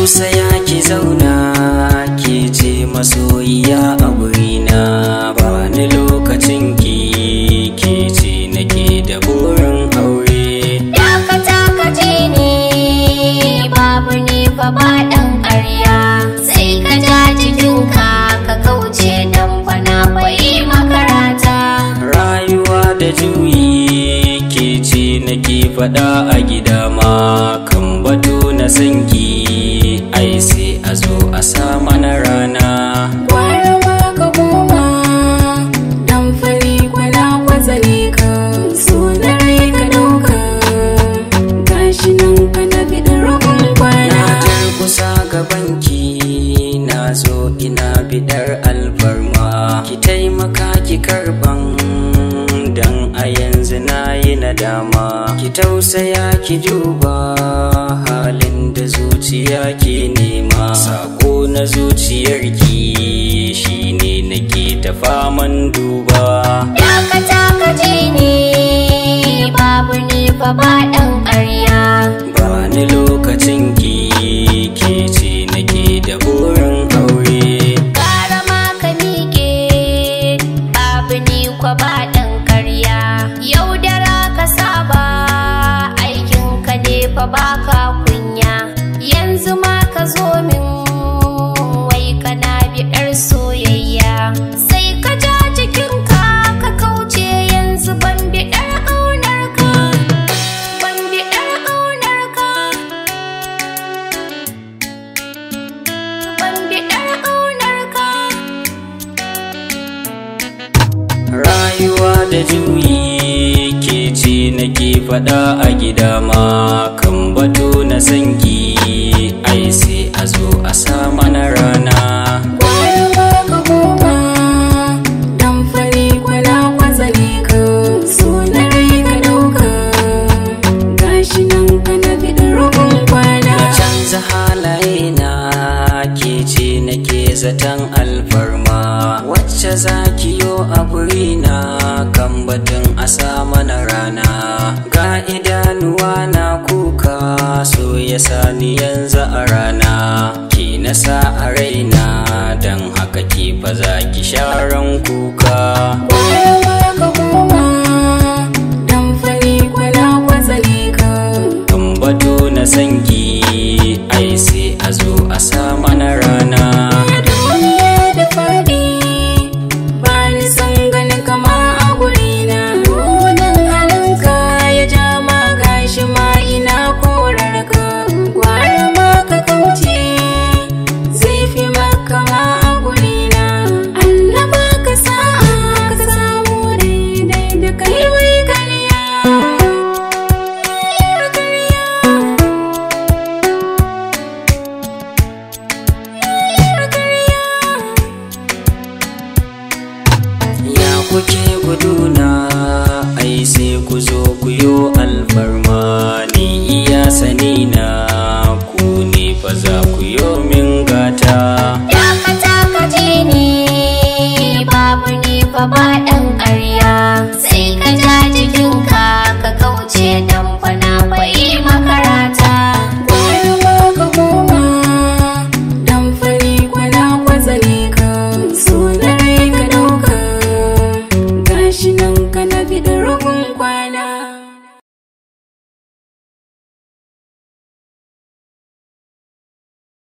tausaya ki zauna, ke ce masoyiya a wurina. Ba ni lokacin ki, ke ce nake da burin aure. Dakata ka je ne, babu ni fa ba ɗan ƙarya. Sai ka ja jikinka ka kauce dan bana bai makarata. Rayuwa da juyi, ke ce nake faɗa a gida ma. Kan batu na sanki, ai sai a zo a sa mana rana. Gwara ma ka koma, dan fari kwana kwazale ka. So na rai ka ɗauka, gashi nan ka na biɗin rukun kwana. Na kusa gabanki, na zo ina bidar alfarma. Ki taimaka ki karban, dan a yanzu na yi nadama. Ki tausaya ki duba, halin da zuciya ke nema. Sako na zuciyarki, shine nake ta faman duba. Dakata ka je ne, babu ni fa ba ɗan ƙarya. Ba ni lokacin ki, ke ce nake da burin aure. Gara ma ka miƙe, babu ni kwa ba ɗan ƙarya. Yaudara ka saba, aikinka ne fa baka kunya. Yanzu ma ka zo min, wai kana biɗar soyayya. Sai ka ja jikinka ka kauce, yanzu ban biɗar ƙaunarka, ban biɗar ƙaunarka, ban biɗar ƙaunarka. Rayuwa da juyi, ke ce nake faɗa a gida ma. Kan batu na sanki, ai sai a zo a sa mana rana. Gwara ma ka koma, dan fari kwana kwazale ka. So na rai ka ɗauka, gashi nan ka na biɗin rukun kwana. Na canza halaye na, ke ce nake zaton alfarma. Wacce za ki yo a burina, kan batun a sa mana rana. Ga idanuwa na kuka, so ya sani yanzu a rana. Ki na sa a raina, dan haka ki fa za ki sharan kuka. Gwara ma ka koma, dan fari kwana kwazale ka. Kan batu na sanki, ai sai a zo a sa mana rana. Duniya da faɗi, ba ni son ganin kama a gurina. Munan halinka ya ja ma, gashi ma ina korar ka. Gwara ma ka kauce, zai fi maka ma a gurina. Allah ba ka sa'a, ka samu daidai da kai mai karya. Ya kuke guduna, ai sai ku zo ku yo alfarma. Ni iya sani na, ku ne fa za ku yo min gata. Dakata ka je ne, babu ni fa ba ɗan ƙarya. Sai ka ja jikinka ka kauce, dan bana bai makarata. Gwara ma ka koma, dan fari kwana kwazale ka. So na rai ka ɗauka, gashi nan ka na biɗin rukun kwana.